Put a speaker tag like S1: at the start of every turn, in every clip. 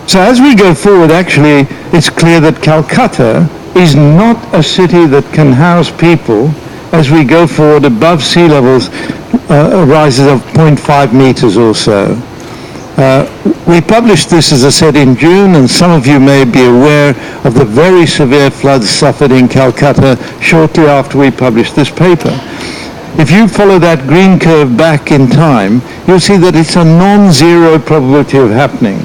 S1: So as we go forward, actually, it's clear that Calcutta is not a city that can house people as we go forward above sea levels, rises of 0.5 meters or so. We published this, as I said, in June, and some of you may be aware of the very severe floods suffered in Calcutta shortly after we published this paper. If you follow that green curve back in time, you'll see that it's a non-zero probability of happening.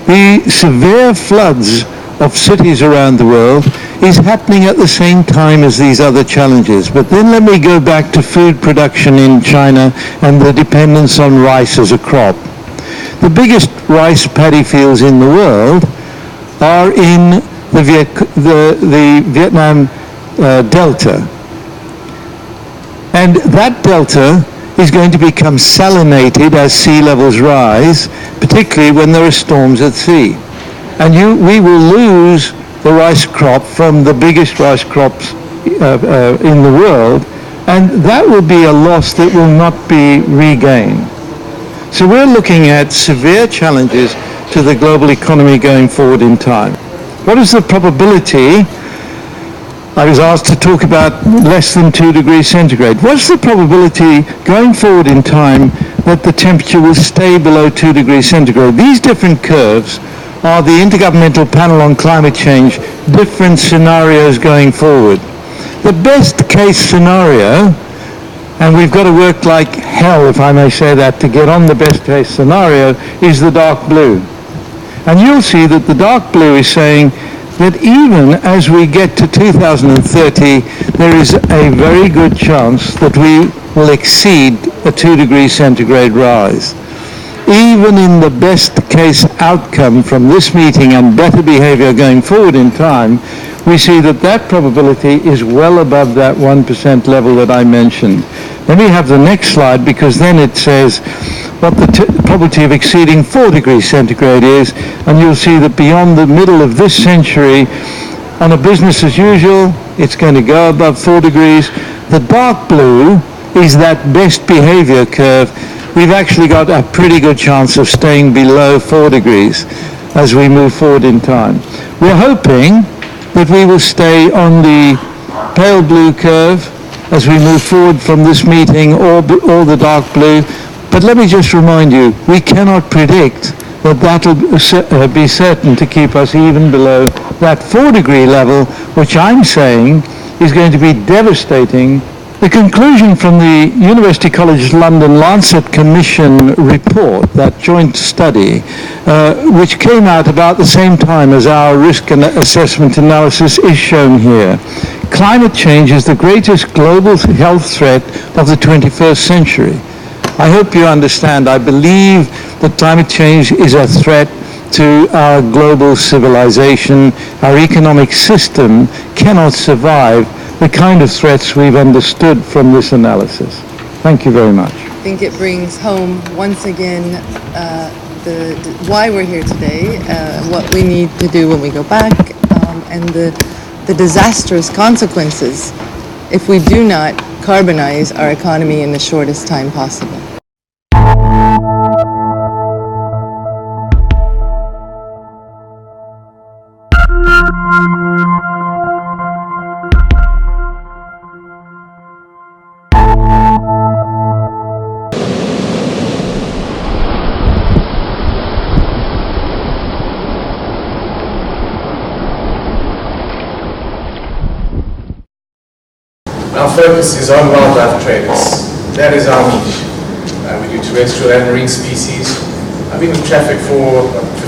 S1: The severe floods of cities around the world is happening at the same time as these other challenges. But then let me go back to food production in China and the dependence on rice as a crop. The biggest rice paddy fields in the world are in the Vietnam Delta. And that delta is going to become salinated as sea levels rise, particularly when there are storms at sea. And we will lose the rice crop from the biggest rice crops in the world, and that will be a loss that will not be regained. So we're looking at severe challenges to the global economy going forward in time. What is the probability? I was asked to talk about less than 2 degrees centigrade. What's the probability going forward in time that the temperature will stay below 2 degrees centigrade? These different curves are the Intergovernmental Panel on Climate Change, different scenarios going forward. The best case scenario, and we've got to work like hell, if I may say that, to get on the best case scenario, is the dark blue. And you'll see that the dark blue is saying that even as we get to 2030, there is a very good chance that we will exceed a 2 degrees centigrade rise. Even in the best case outcome from this meeting and better behavior going forward in time, we see that that probability is well above that 1% level that I mentioned. Let me have the next slide, because then it says what the probability of exceeding 4 degrees centigrade is, and you'll see that beyond the middle of this century, on a business as usual, it's going to go above 4 degrees. The dark blue is that best behavior curve. We've actually got a pretty good chance of staying below 4 degrees as we move forward in time. We're hoping that we will stay on the pale blue curve as we move forward from this meeting, or the dark blue. But let me just remind you, we cannot predict that that'll be certain to keep us even below that 4 degree level, which I'm saying is going to be devastating. The conclusion from the University College London Lancet Commission report, that joint study, which came out about the same time as our risk and assessment analysis, is shown here. Climate change is the greatest global health threat of the 21st century. I hope you understand. I believe that climate change is a threat to our global civilization. Our economic system cannot survive the kind of threats we've understood from this analysis. Thank you very much.
S2: I think it brings home once again why we're here today, what we need to do when we go back, and the disastrous consequences if we do not carbonize our economy in the shortest time possible.
S3: Our focus is on wildlife traders. That is our niche. We do terrestrial and marine species. I've been with Traffic for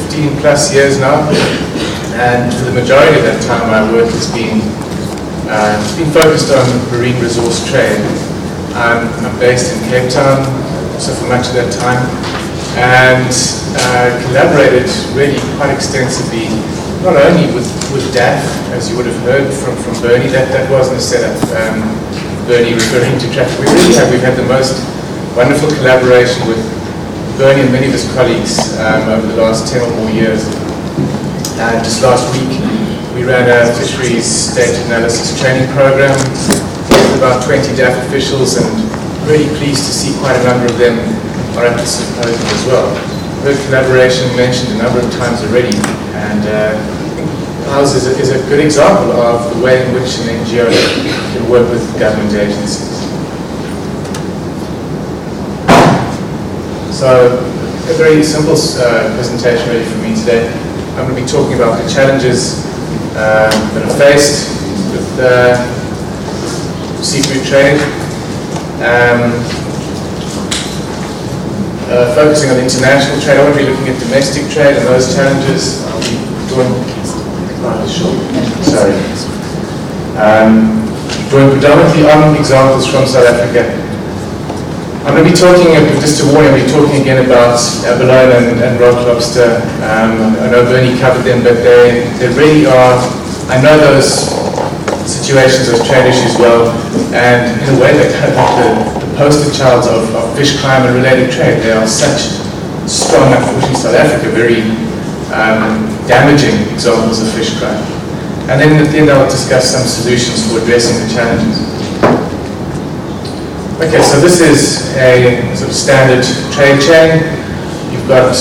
S3: 15 plus years now, and for the majority of that time my work has been focused on marine resource trade. I'm based in Cape Town, so for much of that time, and collaborated really quite extensively, not only with DAF, as you would have heard from Bernie. That wasn't a setup, Bernie referring to Traffic. We've had the most wonderful collaboration with Bernie and many of his colleagues over the last 10 or more years. Just last week we ran a fisheries data analysis training program with about 20 DAF officials, and really pleased to see quite a number of them are at the symposium as well. heard collaboration mentioned a number of times already, and I think ours is a good example of the way in which an NGO can work with government agencies. So, a very simple presentation really for me today. I'm going to be talking about the challenges that are faced with seafood trade, focusing on international trade. I won't be looking at domestic trade and those challenges. I'll be drawing predominantly on examples from South Africa. I'm going to be talking, just to warn you, I'll be talking again about abalone and rock lobster. I know Bernie covered them, but they really are, I know those situations, those trade issues well, and in a way they're kind of like the poster child of fish crime and related trade. They are such strong, unfortunately, South Africa, very damaging examples of fish crime. And then at the end I'll discuss some solutions for addressing the challenges. Okay, so this is a sort of standard trade chain. You've got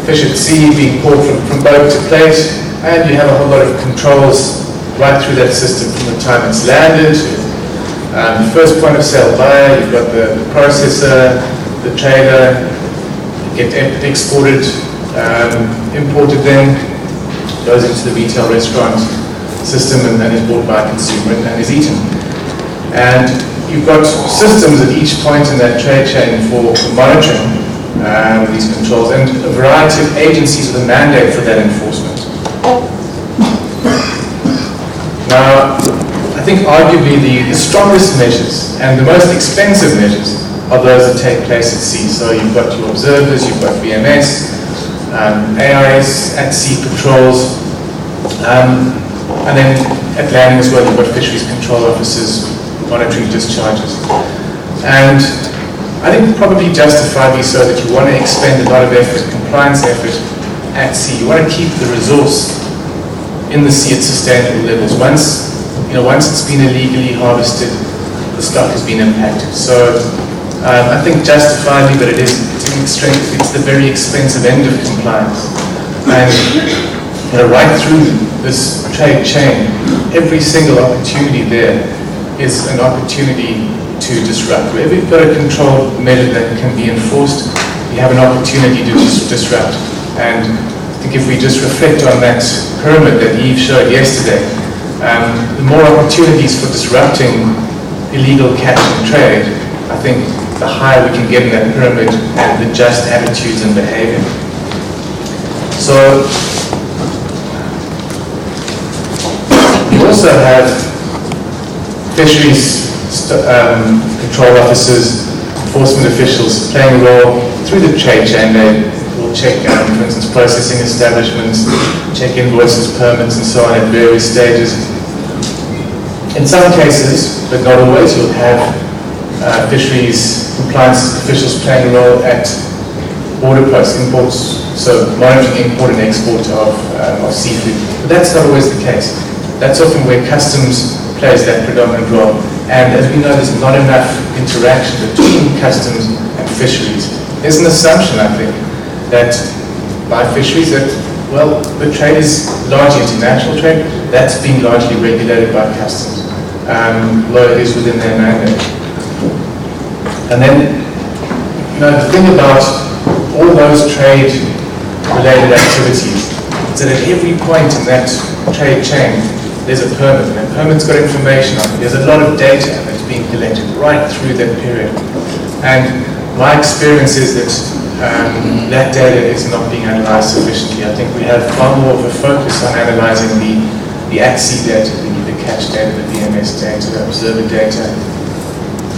S3: fish at sea being pulled from boat to plate, and you have a whole lot of controls right through that system from the time it's landed. The first point of sale buyer, you've got the processor, the trader, get exported, imported then, goes into the retail restaurant system and then is bought by a consumer and is eaten. And you've got systems at each point in that trade chain for monitoring these controls, and a variety of agencies with a mandate for that enforcement. Now, I think arguably the strongest measures and the most expensive measures are those that take place at sea. So you've got your observers, you've got VMS, AIs, at-sea patrols, and then at landing as well, you've got fisheries control officers monitoring discharges. And I think probably justifiably so that you want to expend a lot of effort, compliance effort at sea. You want to keep the resource in the sea at sustainable levels. Once it's been illegally harvested, the stock has been impacted. So I think justifiably, but it's the very expensive end of compliance. And right through this trade chain, every single opportunity there is an opportunity to disrupt. Wherever you've got a control measure that can be enforced, you have an opportunity to disrupt. And I think if we just reflect on that pyramid that Yves showed yesterday, the more opportunities for disrupting illegal catch and trade, I think the higher we can get in that pyramid and the just attitudes and behavior. So we also have fisheries control officers, enforcement officials playing a role through the trade chain. They will check, for instance, processing establishments, check invoices, permits, and so on at various stages. In some cases, but not always, you'll have fisheries compliance officials playing a role at border posts, imports, so monitoring import and export of seafood. But that's not always the case. That's often where customs plays that predominant role. And as we know, there's not enough interaction between customs and fisheries. There's an assumption, I think, that by fisheries that, well, the trade is largely international trade. That's being largely regulated by customs, although it is within their mandate. And then, the thing about all those trade-related activities is that at every point in that trade chain, there's a permit, and a permit's got information on it. There's a lot of data that's being collected right through that period. And my experience is that that data is not being analyzed sufficiently. I think we have far more of a focus on analyzing the at-sea data, the catch data, the VMS data, the observer data.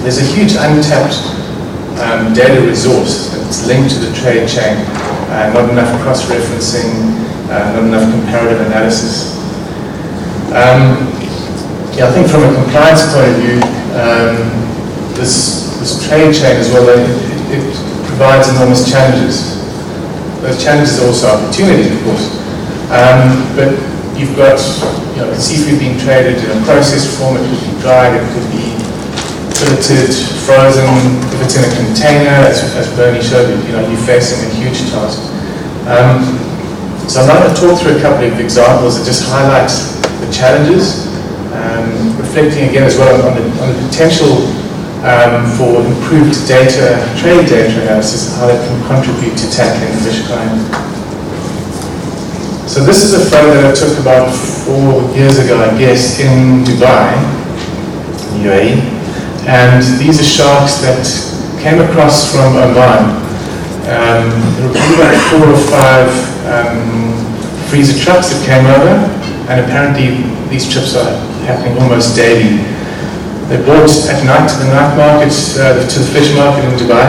S3: There's a huge untapped data resource that's linked to the trade chain. Not enough cross-referencing, not enough comparative analysis. I think from a compliance point of view, this trade chain as well, it provides enormous challenges. Those challenges are also opportunities, of course. But you've got seafood being traded in a processed form. It could be dried, it could be filleted, frozen, if it's in a container, as Bernie showed you, you're facing a huge task. So I'm now going to talk through a couple of examples that just highlight the challenges, reflecting again as well on the potential for improved trade data analysis, and how that can contribute to tackling fish crime. So this is a photo that I took about 4 years ago, I guess, in Dubai, UAE, and these are sharks that came across from Oman. There were probably about 4 or 5 freezer trucks that came over, and apparently these trips are happening almost daily. They brought at night to the night market, to the fish market in Dubai,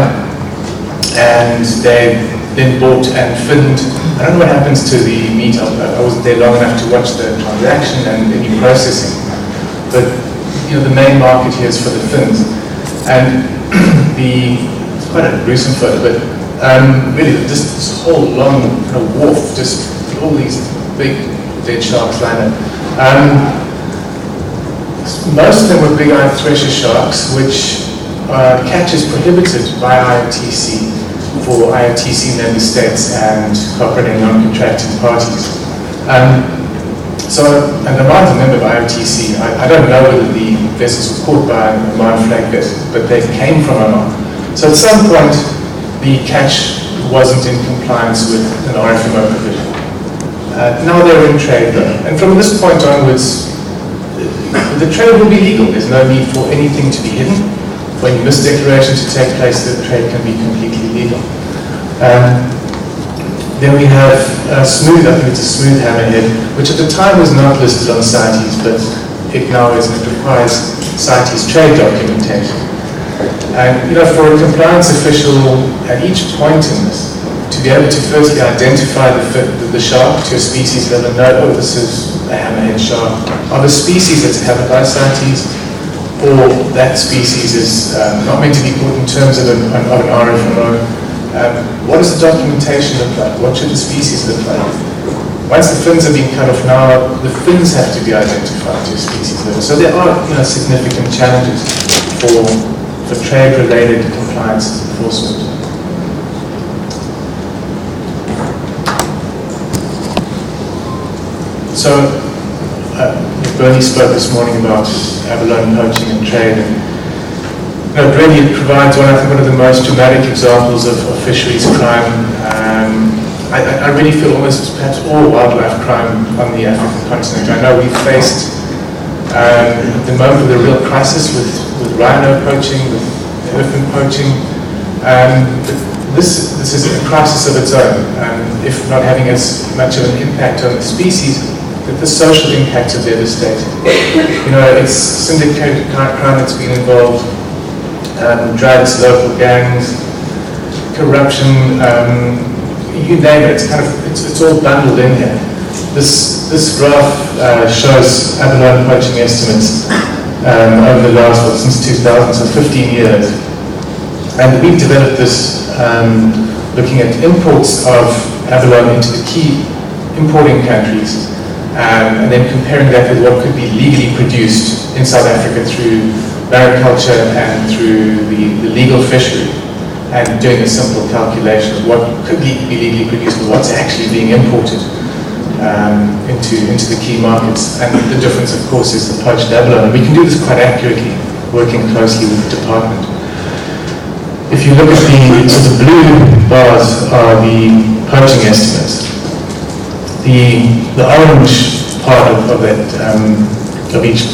S3: and they then bought and finned. I don't know what happens to the meat. I wasn't there long enough to watch the transaction and any processing, but the main market here is for the fins. And it's quite a gruesome photo, but really just this whole long kind of wharf, just all these big dead sharks lined up. Most of them were big-eyed thresher sharks, which catch is prohibited by IOTC for IOTC member states and cooperating non-contracting parties. And Oman's a member of IOTC. I don't know whether the vessels were caught by an Oman flag vessel, but they came from Oman. So at some point, the catch wasn't in compliance with an RFMO provision. Now they're in trade though, and from this point onwards, the trade will be legal. There's no need for anything to be hidden. For any misdeclaration to take place, the trade can be completely legal. Then we have smooth, I think it's a smooth hammerhead, which at the time was not listed on CITES, but it now is, and it requires CITES trade documentation. And for a compliance official at each point in this, to be able to firstly identify the shark to a species level, know, oh, this is a hammerhead shark, are the species that's covered by CITES, or that species is not meant to be caught in terms of an RFMO. What does the documentation look like? What should the species look like? Once the fins have been cut off now, the fins have to be identified to a species level. So there are significant challenges for trade-related compliance enforcement. So, Bernie spoke this morning about abalone poaching and trade, and really it provides one of the most dramatic examples of fisheries crime. I really feel almost perhaps all wildlife crime on the African continent. I know we've faced the moment of the real crisis with rhino poaching, with elephant poaching. This is a crisis of its own, if not having as much of an impact on the species, that the social impacts are devastating. It's syndicated crime that's been involved, drugs, local gangs, corruption, you name it. It's all bundled in here. This graph shows abalone poaching estimates over the last, since 2000, so 15 years. And we've developed this looking at imports of abalone into the key importing countries, and then comparing that with what could be legally produced in South Africa through mariculture and through the legal fishery, and doing a simple calculation of what could be legally produced and what's actually being imported into the key markets. And the difference, of course, is the poached abalone. And we can do this quite accurately, working closely with the department. If you look at the blue bars are the poaching estimates. The orange part of that of each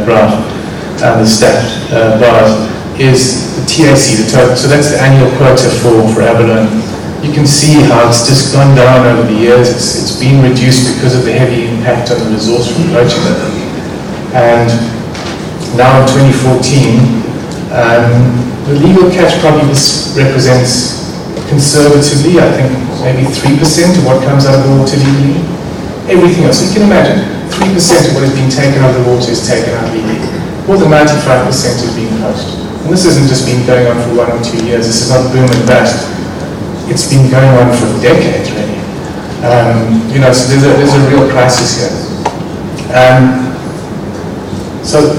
S3: graph, the stacked bars, is the TAC, the total. So that's the annual quota for abalone. You can see how it's just gone down over the years. It's been reduced because of the heavy impact on the resource from poaching. And now in 2014, the legal catch probably represents conservatively, I think, maybe 3% of what comes out of the water legally. Everything else, you can imagine, 3% of what is being taken out of the water is taken out legally. More than 95% is being poached. And this hasn't just been going on for 1 or 2 years. This is not boom and bust. It's been going on for decades, really. So there's a real crisis here. So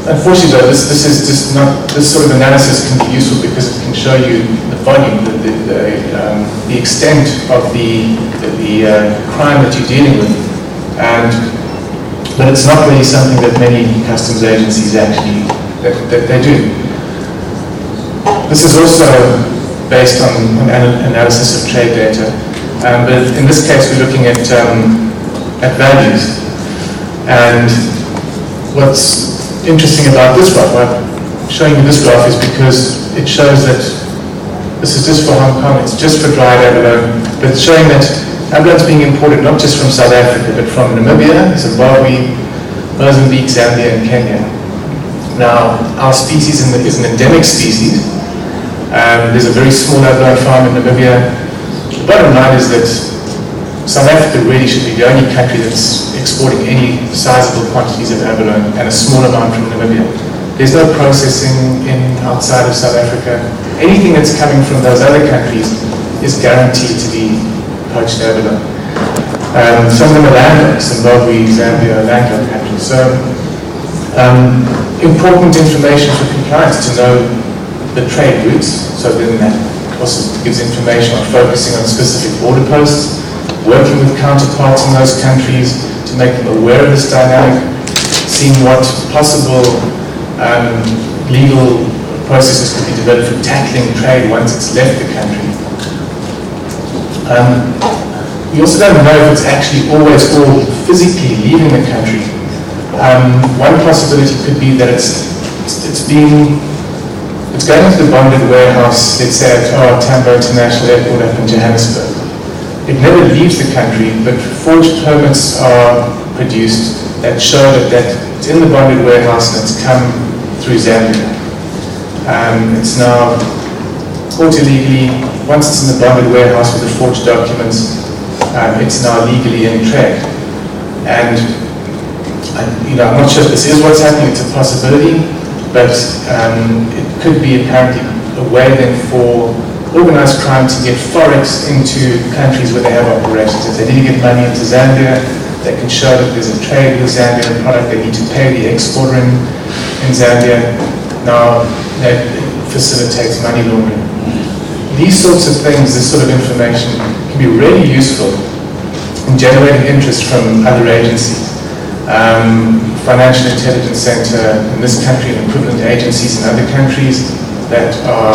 S3: Unfortunately, though, this is just not, this sort of analysis can be useful because it can show you the volume, the extent of the crime that you're dealing with, but it's not really something that many customs agencies actually that they do. This is also based on analysis of trade data, but in this case we're looking at values. And what's interesting about this graph, I'm showing you this graph, is because it shows that this is just for Hong Kong, it's just for dried abalone, but it's showing that abalone is being imported not just from South Africa, but from Namibia, Zimbabwe, Mozambique, Zambia, and Kenya. Now, our species is an endemic species. There's a very small abalone farm in Namibia. The bottom line is that South Africa really should be the only country that's exporting any sizable quantities of abalone and a small amount from Namibia. There's no processing outside of South Africa. Anything that's coming from those other countries is guaranteed to be poached abalone. Some of them are landlocked, Zimbabwe, Zambia, landlocked countries. So important information for compliance to know the trade routes. So then that also gives information on focusing on specific border posts, working with counterparts in those countries to make them aware of this dynamic, seeing what possible legal processes could be developed for tackling trade once it's left the country. We also don't know if it's actually always all physically leaving the country. One possibility could be that it's going to the bonded warehouse, let's say at Tambo International Airport up in Johannesburg. It never leaves the country, but forged permits are produced that show that it's in the bonded warehouse and it's come through Zambia. It's now caught illegally. Once it's in the bonded warehouse with the forged documents, it's now legally in trade. And I'm not sure if this is what's happening. It's a possibility, but it could be apparently a way then for organized crime to get forex into countries where they have operations. If they need to get money into Zambia, they can show that there's a trade with Zambian product, they need to pay the exporter in Zambia. Now, that facilitates money laundering. These sorts of things, this sort of information, can be really useful in generating interest from other agencies. Financial Intelligence Center in this country and equivalent agencies in other countries that are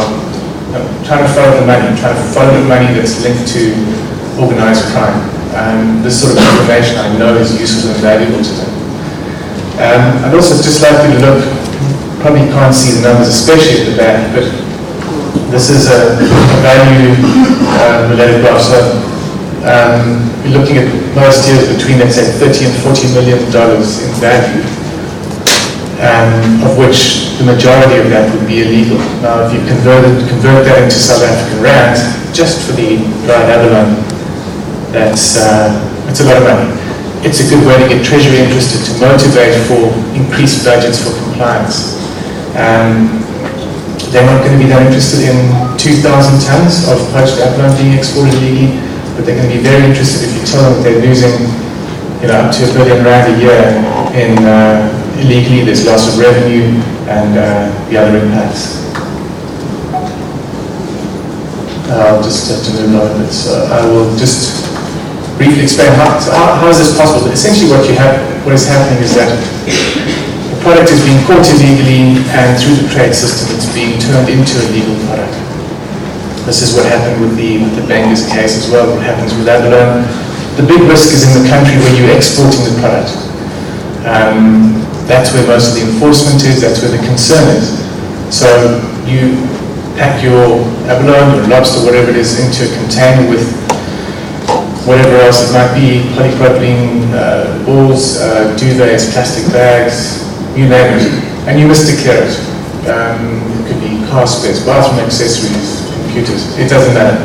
S3: trying to follow the money that's linked to organized crime. This sort of information I know is useful and valuable to them. I'd also just like you to look, probably can't see the numbers, especially at the back, but this is a value related graph. So we're looking at most years between, let's say, $30 and $40 million in value, of which the majority of that would be illegal. Now, if you convert that into South African rands, just for the dried abalone, it's a lot of money. It's a good way to get Treasury interested, to motivate for increased budgets for compliance. They're not going to be that interested in 2,000 tons of poached abalone being exported illegally, but they're going to be very interested if you tell them that they're losing, up to R1 billion a year in illegally. There's loss of revenue and the other impacts. I'll just have to move on a bit. So I will just briefly explain how is this possible. But essentially, what is happening is that the product is being caught illegally, and through the trade system, it's being turned into a legal product. This is what happened with the Bengas case as well. What happens with abalone? The big risk is in the country where you're exporting the product. That's where most of the enforcement is. That's where the concern is. So you pack your abalone, your lobster, whatever it is, into a container with whatever else it might be, polypropylene balls, duvets, plastic bags, you name it, and you must declare it. It could be car spares, bathroom accessories, computers, it doesn't matter.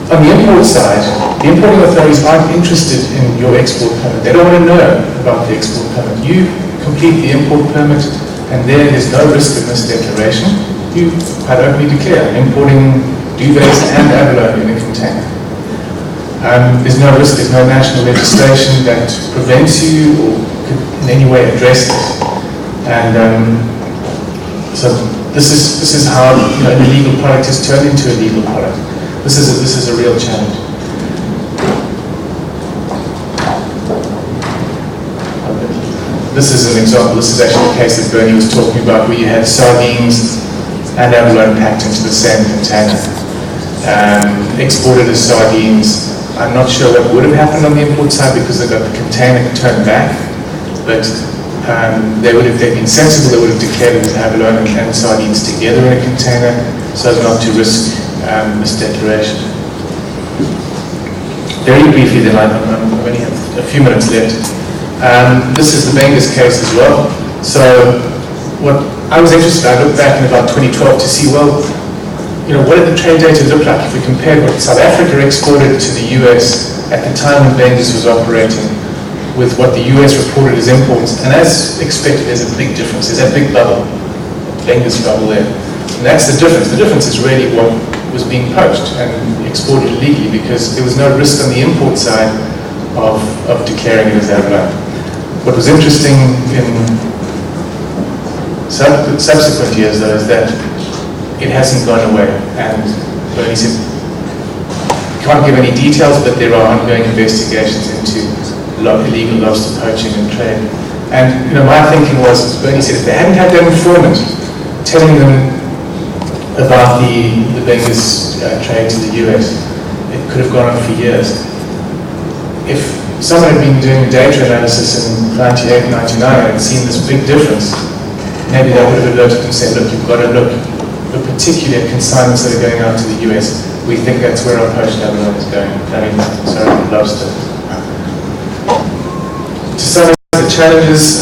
S3: On the import side, the importing authorities aren't interested in your export permit. They don't want to know about the export permit. You complete the import permit, and there's no risk of misdeclaration. You quite openly declare importing duvets and abalone in a container. There's no risk, there's no national legislation that prevents you or could in any way address this. And so this is how an illegal product is turned into a legal product. This is a real challenge. This is an example. This is actually the case that Bernie was talking about, where you had sardines and abalone packed into the same container, exported as sardines. I'm not sure what would have happened on the import side because they got the container turned back, but they've been sensible. They would have declared it as abalone and sardines together in a container, so as not to risk misdeclaration. Very briefly, then, I only have a few minutes left. This is the Bengus case as well. So what I was interested, I looked back in about 2012 to see, well, what did the trade data look like if we compared what South Africa exported to the US at the time when Bengus was operating with what the US reported as imports. And as expected, there's a big difference. There's that big bubble, Bengus bubble there. And that's the difference. The difference is really what was being poached and exported illegally, because there was no risk on the import side of declaring it as abalone. What was interesting in subsequent years, though, is that it hasn't gone away. And Bernie said, can't give any details, but there are ongoing investigations into illegal lobster poaching and trade. And my thinking was, as Bernie said, if they hadn't had that informant telling them about the Bengus trade to the US, it could have gone on for years. If someone had been doing data analysis in 98, 99 and seen this big difference, maybe they would have alerted and said, look, you've got to look particularly at consignments that are going out to the US. We think that's where our poached abalone is going. Lobster. To summarize the challenges,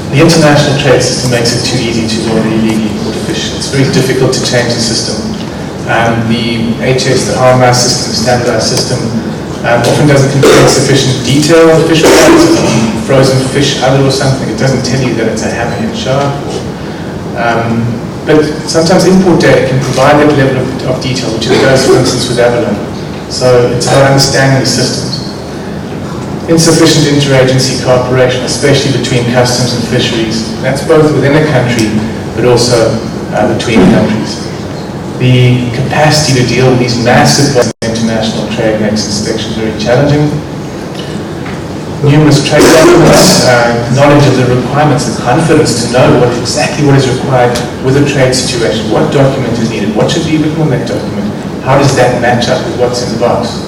S3: the international trade system makes it too easy to order illegally caught fish. It's very difficult to change the system. The HS, the RMI system, the standardized system, often doesn't contain sufficient detail of fish products. Frozen fish oven or something, it doesn't tell you that it's a hammerhead shark. But sometimes import data can provide that level of detail, which it does, for instance, with abalone. So it's about understanding the systems. Insufficient interagency cooperation, especially between customs and fisheries. That's both within a country, but also between countries. The capacity to deal with these massive international trade makes inspection very challenging. Numerous trade documents, knowledge of the requirements, the confidence to know exactly what is required with a trade situation. What document is needed? What should be written on that document? How does that match up with what's in the box?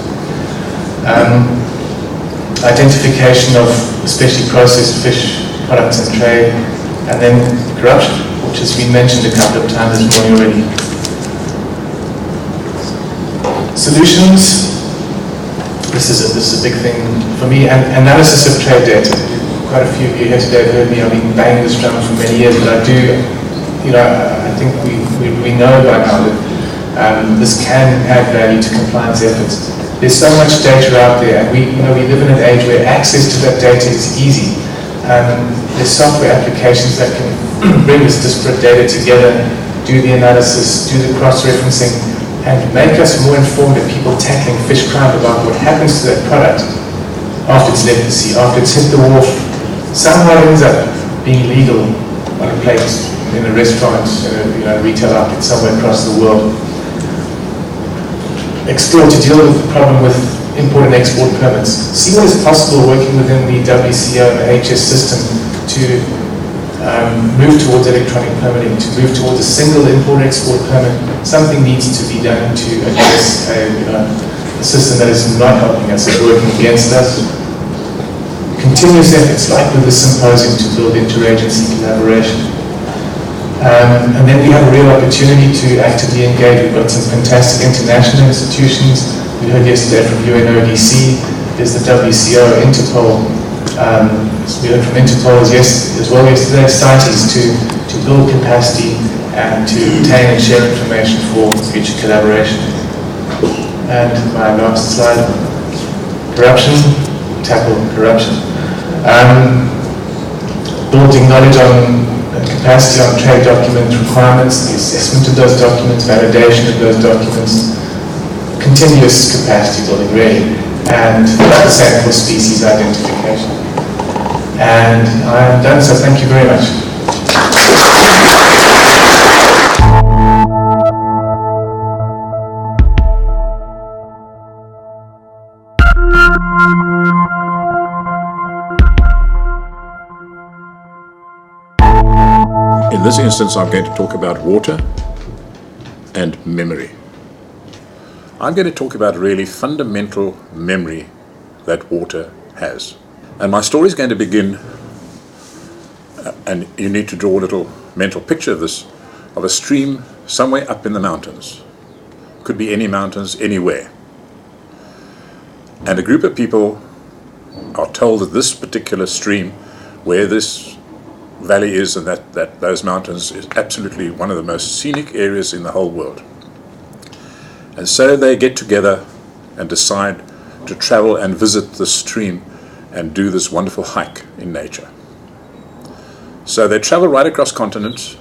S3: Identification of especially processed fish products and trade, and then corruption, which has been mentioned a couple of times this morning already. Solutions. This is a big thing for me. And analysis of trade data. Quite a few of you here today have heard me. I've been banging this drum for many years, but I think we know by now that this can add value to compliance efforts. There's so much data out there, and we live in an age where access to that data is easy. There's software applications that can bring this disparate data together, do the analysis, do the cross-referencing, and make us more informed of people tackling fish crime about what happens to that product after it's left the sea, after it's hit the wharf. Somehow it ends up being legal on a plate in a restaurant, in a retail outlet somewhere across the world. Explore to deal with the problem with import and export permits. See what is possible working within the WCO and the HS system to move towards electronic permitting, to move towards a single import-export permit. Something needs to be done to address a system that is not helping us, is working against us. Continuous efforts like with the symposium to build interagency collaboration. And then we have a real opportunity to actively engage. We've got some fantastic international institutions. We heard yesterday from UNODC, there's the WCO, Interpol. We heard from Interpol as well yesterday, CITES, to build capacity and to obtain and share information for future collaboration. And my last slide, corruption, tackle corruption. Building knowledge on capacity on trade document requirements, the assessment of those documents, validation of those documents, continuous capacity building really, and the same for species identification. and I have done so. Thank you very much.
S4: In this instance, I'm going to talk about water and memory. I'm going to talk about really fundamental memory that water has. And my story is going to begin, and you need to draw a little mental picture of this, of a stream somewhere up in the mountains. Could be any mountains, anywhere. And a group of people are told that this particular stream, where this valley is and that those mountains, is absolutely one of the most scenic areas in the whole world. And so they get together and decide to travel and visit the stream and do this wonderful hike in nature. So they travel right across continents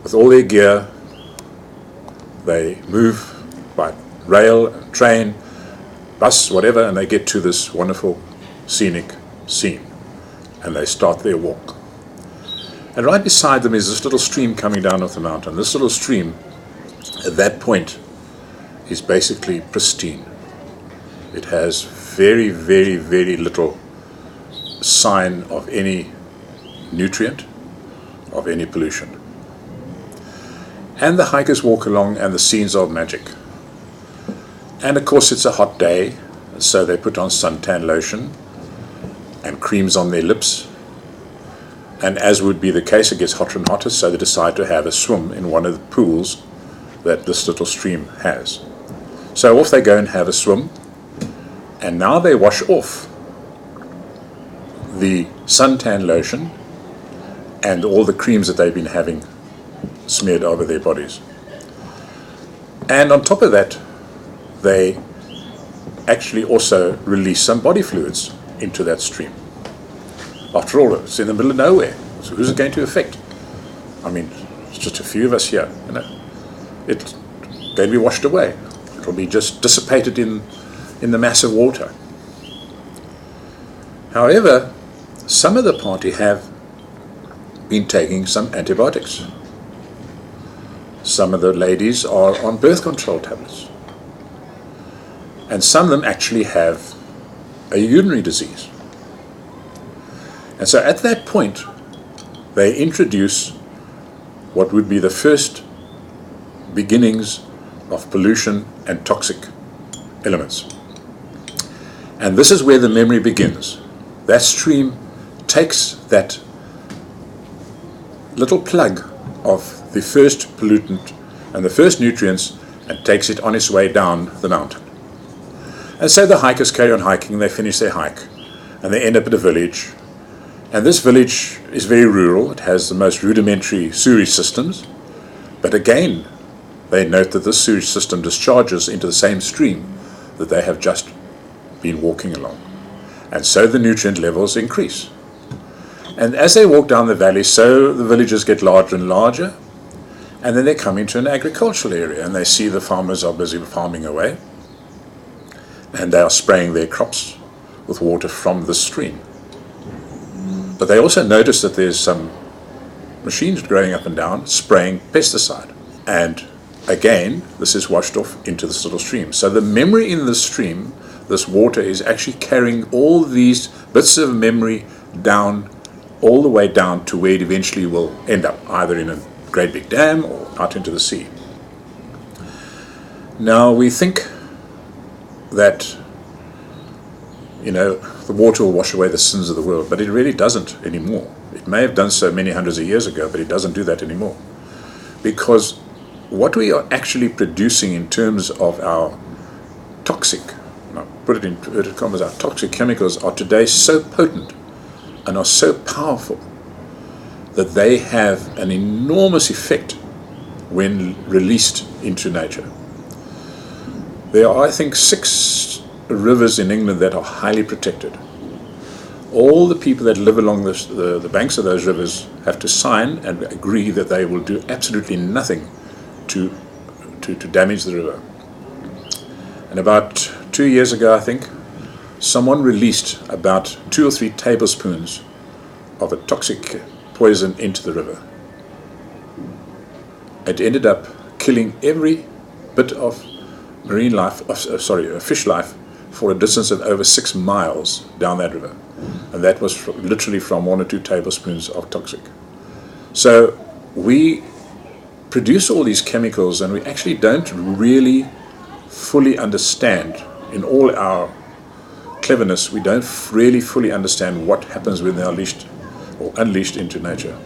S4: with all their gear. They move by rail, train, bus, whatever, and they get to this wonderful scenic scene, and they start their walk. And right beside them is this little stream coming down off the mountain. This little stream, at that point, is basically pristine. It has very, very, very little sign of any nutrient, of any pollution. And the hikers walk along, and the scenes are magic. And of course it's a hot day, so they put on suntan lotion and creams on their lips. And as would be the case, it gets hotter and hotter, so they decide to have a swim in one of the pools that this little stream has. So off they go and have a swim, and now they wash off the suntan lotion and all the creams that they've been having smeared over their bodies. And on top of that, they actually also release some body fluids into that stream. After all, it's in the middle of nowhere, so who's it going to affect? I mean, it's just a few of us here, you know. It's going to be washed away. It'll be just dissipated in the mass of water. However, some of the party have been taking some antibiotics. Some of the ladies are on birth control tablets. And some of them actually have a urinary disease. And so at that point, they introduce what would be the first beginnings of pollution and toxic elements. And this is where the memory begins. That stream takes that little plug of the first pollutant and the first nutrients and takes it on its way down the mountain. And so the hikers carry on hiking, they finish their hike, and they end up at a village. And this village is very rural. It has the most rudimentary sewage systems. But again, they note that this sewage system discharges into the same stream that they have just been walking along. And so the nutrient levels increase. And as they walk down the valley, so the villages get larger and larger. And then they come into an agricultural area, and they see the farmers are busy farming away. And they are spraying their crops with water from the stream. But they also notice that there's some machines growing up and down spraying pesticide. And again, this is washed off into this little stream. So the memory in the stream, this water, is actually carrying all these bits of memory down, all the way down to where it eventually will end up, either in a great big dam or out into the sea. Now we think that, you know, the water will wash away the sins of the world, but it really doesn't anymore. It may have done so many hundreds of years ago, but it doesn't do that anymore. Because what we are actually producing in terms of our toxic, I'll put it in inverted commas, our toxic chemicals are today so potent and are so powerful that they have an enormous effect when released into nature. There are, I think, 6 rivers in England that are highly protected. All the people that live along the banks of those rivers have to sign and agree that they will do absolutely nothing to damage the river. And about 2 years ago, I think, someone released about 2 or 3 tablespoons of a toxic poison into the river. It ended up killing every bit of marine life, fish life, for a distance of over 6 miles down that river. And that was literally from 1 or 2 tablespoons of toxic. So we produce all these chemicals, and we actually don't really fully understand, in all our cleverness, we don't really fully understand what happens when they're unleashed into nature.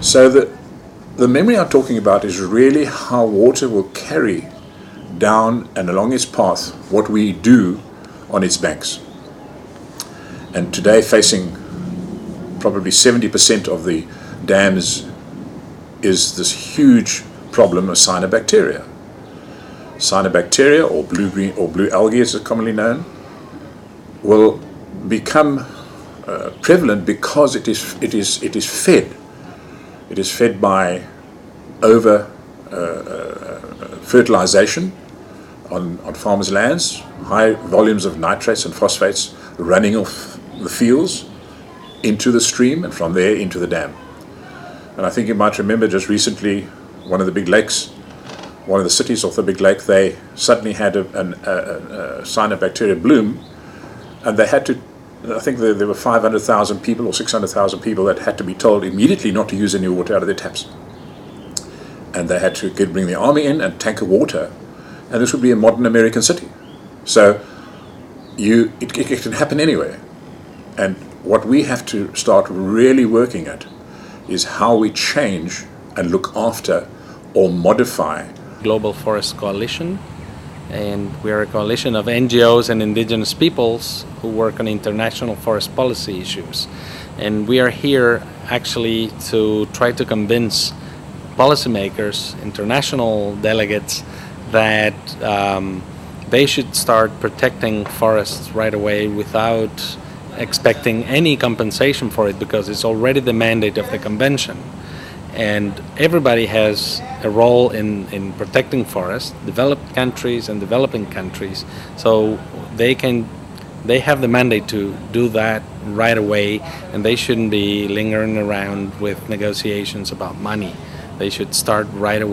S4: So the memory I'm talking about is really how water will carry down and along its path what we do on its banks. And today, facing probably 70% of the dams is this huge problem of cyanobacteria. Cyanobacteria, or blue-green or blue algae as it's commonly known, will become prevalent because it is fed. It is fed by over fertilization on farmers' lands, high volumes of nitrates and phosphates running off the fields into the stream, and from there into the dam. And I think you might remember just recently, one of the big lakes, one of the cities off the big lake, they suddenly had a cyanobacteria bloom, and they had to, I think there were 500,000 people or 600,000 people that had to be told immediately not to use any water out of their taps. And they had to bring the army in and tanker water, and this would be a modern American city. So it can happen anywhere. And what we have to start really working at is how we change and look after or modify.
S5: Global Forest Coalition, and we are a coalition of NGOs and indigenous peoples who work on international forest policy issues. And we are here actually to try to convince policymakers, international delegates, that they should start protecting forests right away without expecting any compensation for it, because it's already the mandate of the convention. And everybody has a role in protecting forests, developed countries and developing countries, so they have the mandate to do that right away, and they shouldn't be lingering around with negotiations about money. They should start right away.